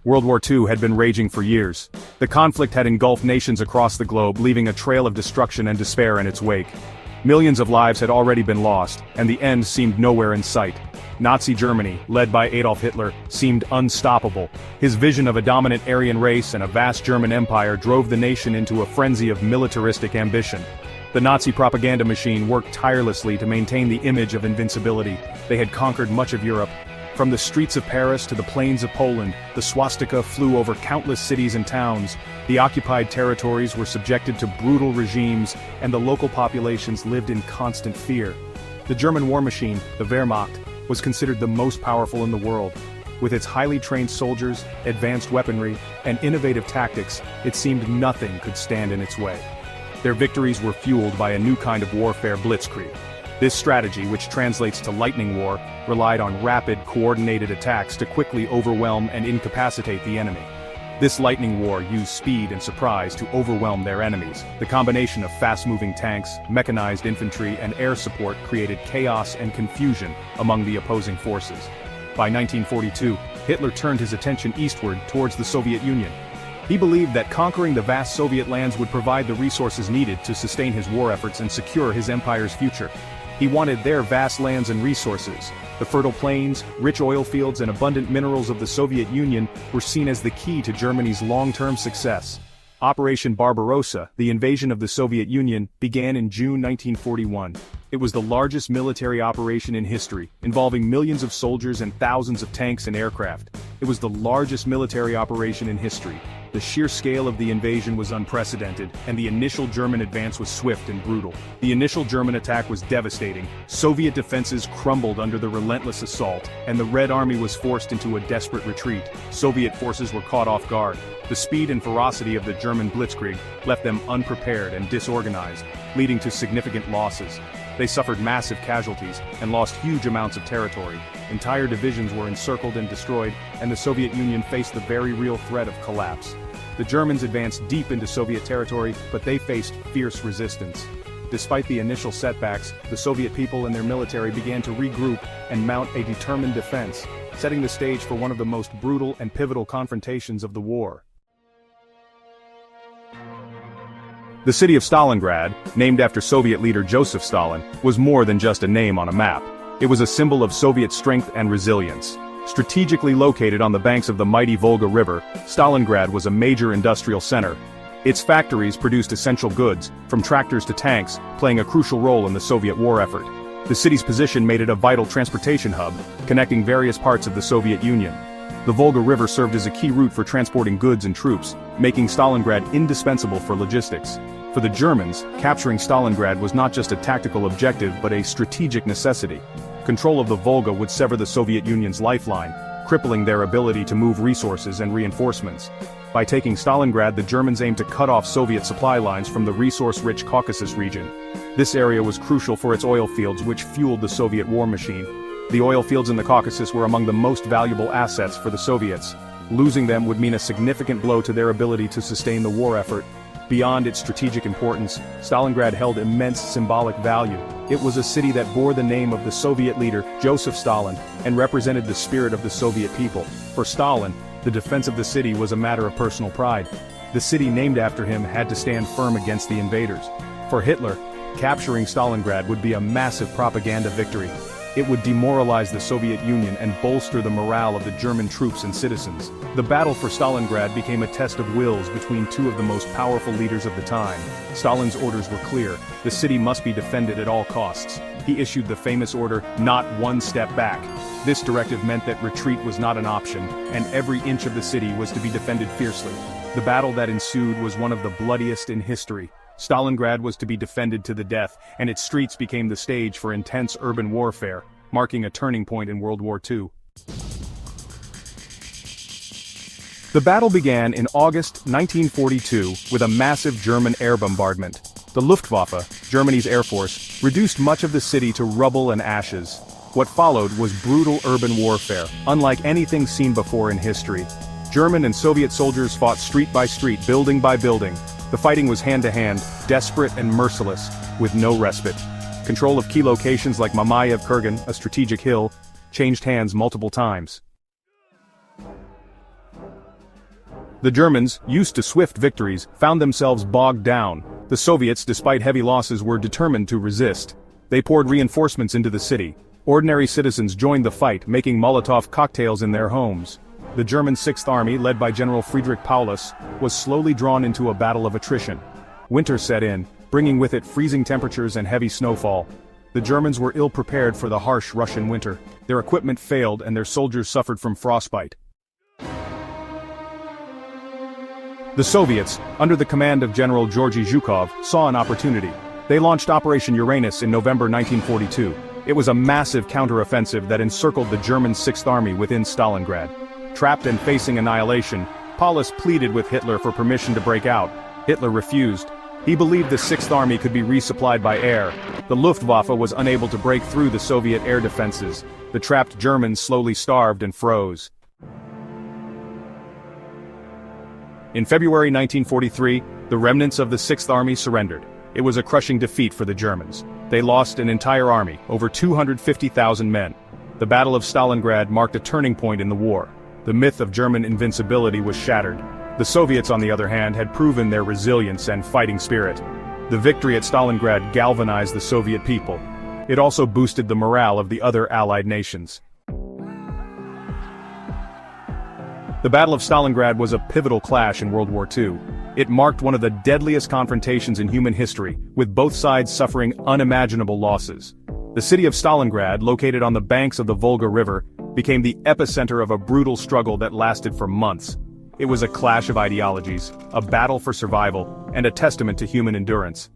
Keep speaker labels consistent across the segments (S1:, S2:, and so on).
S1: World War II had been raging for years. The conflict had engulfed nations across the globe, leaving a trail of destruction and despair in its wake. Millions of lives had already been lost, and the end seemed nowhere in sight. Nazi Germany, led by Adolf Hitler, seemed unstoppable. His vision of a dominant Aryan race and a vast German empire drove the nation into a frenzy of militaristic ambition. The Nazi propaganda machine worked tirelessly to maintain the image of invincibility. They had conquered much of Europe. From the streets of Paris to the plains of Poland, the swastika flew over countless cities and towns. The occupied territories were subjected to brutal regimes, and the local populations lived in constant fear. The German war machine, the Wehrmacht, was considered the most powerful in the world. With its highly trained soldiers, advanced weaponry, and innovative tactics, it seemed nothing could stand in its way. Their victories were fueled by a new kind of warfare, blitzkrieg. This strategy, which translates to lightning war, relied on rapid, coordinated attacks to quickly overwhelm and incapacitate the enemy. This lightning war used speed and surprise to overwhelm their enemies. The combination of fast-moving tanks, mechanized infantry, and air support created chaos and confusion among the opposing forces. By 1942, Hitler turned his attention eastward towards the Soviet Union. He believed that conquering the vast Soviet lands would provide the resources needed to sustain his war efforts and secure his empire's future. He wanted their vast lands and resources. The fertile plains, rich oil fields, and abundant minerals of the Soviet Union were seen as the key to Germany's long-term success. Operation Barbarossa, the invasion of the Soviet Union, began in June 1941. It was the largest military operation in history, involving millions of soldiers and thousands of tanks and aircraft. It was the largest military operation in history. The sheer scale of the invasion was unprecedented, and the initial German advance was swift and brutal. The initial German attack was devastating. Soviet defenses crumbled under the relentless assault, and the Red Army was forced into a desperate retreat. Soviet forces were caught off guard. The speed and ferocity of the German blitzkrieg left them unprepared and disorganized, leading to significant losses. They suffered massive casualties and lost huge amounts of territory. Entire divisions were encircled and destroyed, and the Soviet Union faced the very real threat of collapse. The Germans advanced deep into Soviet territory, but they faced fierce resistance. Despite the initial setbacks, the Soviet people and their military began to regroup and mount a determined defense, setting the stage for one of the most brutal and pivotal confrontations of the war. The city of Stalingrad, named after Soviet leader Joseph Stalin, was more than just a name on a map. It was a symbol of Soviet strength and resilience. Strategically located on the banks of the mighty Volga River, Stalingrad was a major industrial center. Its factories produced essential goods, from tractors to tanks, playing a crucial role in the Soviet war effort. The city's position made it a vital transportation hub, connecting various parts of the Soviet Union. The Volga River served as a key route for transporting goods and troops, making Stalingrad indispensable for logistics. For the Germans, capturing Stalingrad was not just a tactical objective but a strategic necessity. Control of the Volga would sever the Soviet Union's lifeline, crippling their ability to move resources and reinforcements. By taking Stalingrad, the Germans aimed to cut off Soviet supply lines from the resource-rich Caucasus region. This area was crucial for its oil fields, which fueled the Soviet war machine. The oil fields in the Caucasus were among the most valuable assets for the Soviets. Losing them would mean a significant blow to their ability to sustain the war effort. Beyond its strategic importance, Stalingrad held immense symbolic value. It was a city that bore the name of the Soviet leader, Joseph Stalin, and represented the spirit of the Soviet people. For Stalin, the defense of the city was a matter of personal pride. The city named after him had to stand firm against the invaders. For Hitler, capturing Stalingrad would be a massive propaganda victory. It would demoralize the Soviet Union and bolster the morale of the German troops and citizens. The battle for Stalingrad became a test of wills between two of the most powerful leaders of the time. Stalin's orders were clear: the city must be defended at all costs. He issued the famous order, "Not one step back." This directive meant that retreat was not an option, and every inch of the city was to be defended fiercely. The battle that ensued was one of the bloodiest in history. Stalingrad was to be defended to the death, and its streets became the stage for intense urban warfare, marking a turning point in World War II. The battle began in August 1942 with a massive German air bombardment. The Luftwaffe, Germany's air force, reduced much of the city to rubble and ashes. What followed was brutal urban warfare, unlike anything seen before in history. German and Soviet soldiers fought street by street, building by building. The fighting was hand-to-hand, desperate and merciless, with no respite. Control of key locations like Mamayev Kurgan, a strategic hill, changed hands multiple times. The Germans, used to swift victories, found themselves bogged down. The Soviets, despite heavy losses, were determined to resist. They poured reinforcements into the city. Ordinary citizens joined the fight, making Molotov cocktails in their homes. The German Sixth Army, led by General Friedrich Paulus, was slowly drawn into a battle of attrition. Winter set in, bringing with it freezing temperatures and heavy snowfall. The Germans were ill-prepared for the harsh Russian winter. Their equipment failed and their soldiers suffered from frostbite. The Soviets, under the command of General Georgy Zhukov, saw an opportunity. They launched Operation Uranus in November 1942. It was a massive counter-offensive that encircled the German Sixth Army within Stalingrad. Trapped and facing annihilation, Paulus pleaded with Hitler for permission to break out. Hitler refused. He believed the Sixth Army could be resupplied by air. The Luftwaffe was unable to break through the Soviet air defenses. The trapped Germans slowly starved and froze. In February 1943, the remnants of the Sixth Army surrendered. It was a crushing defeat for the Germans. They lost an entire army, over 250,000 men. The Battle of Stalingrad marked a turning point in the war. The myth of German invincibility was shattered. The Soviets, on the other hand, had proven their resilience and fighting spirit. The victory at Stalingrad galvanized the Soviet people. It also boosted the morale of the other Allied nations. The Battle of Stalingrad was a pivotal clash in World War II. It marked one of the deadliest confrontations in human history, with both sides suffering unimaginable losses. The city of Stalingrad, located on the banks of the Volga River, became the epicenter of a brutal struggle that lasted for months. It was a clash of ideologies, a battle for survival, and a testament to human endurance.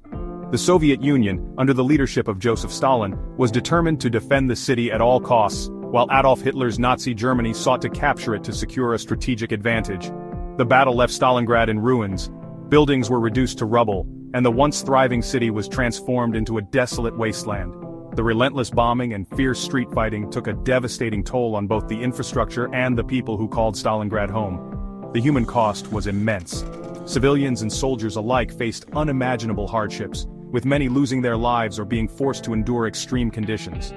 S1: The Soviet Union, under the leadership of Joseph Stalin, was determined to defend the city at all costs, while Adolf Hitler's Nazi Germany sought to capture it to secure a strategic advantage. The battle left Stalingrad in ruins. Buildings were reduced to rubble, and the once thriving city was transformed into a desolate wasteland. The relentless bombing and fierce street fighting took a devastating toll on both the infrastructure and the people who called Stalingrad home. The human cost was immense. Civilians and soldiers alike faced unimaginable hardships, with many losing their lives or being forced to endure extreme conditions.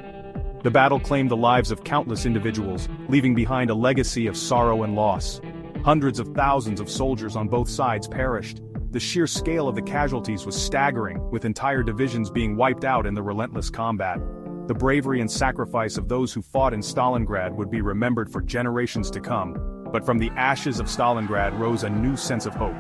S1: The battle claimed the lives of countless individuals, leaving behind a legacy of sorrow and loss. Hundreds of thousands of soldiers on both sides perished. The sheer scale of the casualties was staggering, with entire divisions being wiped out in the relentless combat. The bravery and sacrifice of those who fought in Stalingrad would be remembered for generations to come. But from the ashes of Stalingrad rose a new sense of hope.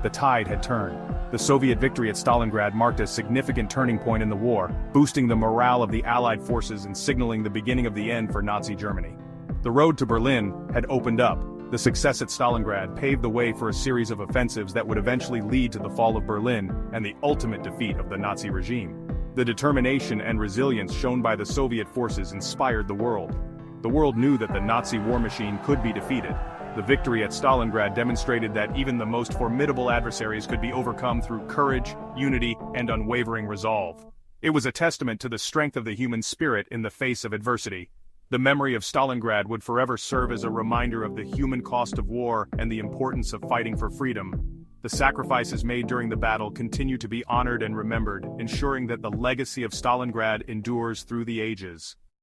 S1: The tide had turned. The Soviet victory at Stalingrad marked a significant turning point in the war, boosting the morale of the Allied forces and signaling the beginning of the end for Nazi Germany. The road to Berlin had opened up. The success at Stalingrad paved the way for a series of offensives that would eventually lead to the fall of Berlin and the ultimate defeat of the Nazi regime. The determination and resilience shown by the Soviet forces inspired the world. The world knew that the Nazi war machine could be defeated. The victory at Stalingrad demonstrated that even the most formidable adversaries could be overcome through courage, unity, and unwavering resolve. It was a testament to the strength of the human spirit in the face of adversity. The memory of Stalingrad would forever serve as a reminder of the human cost of war and the importance of fighting for freedom. The sacrifices made during the battle continue to be honored and remembered, ensuring that the legacy of Stalingrad endures through the ages.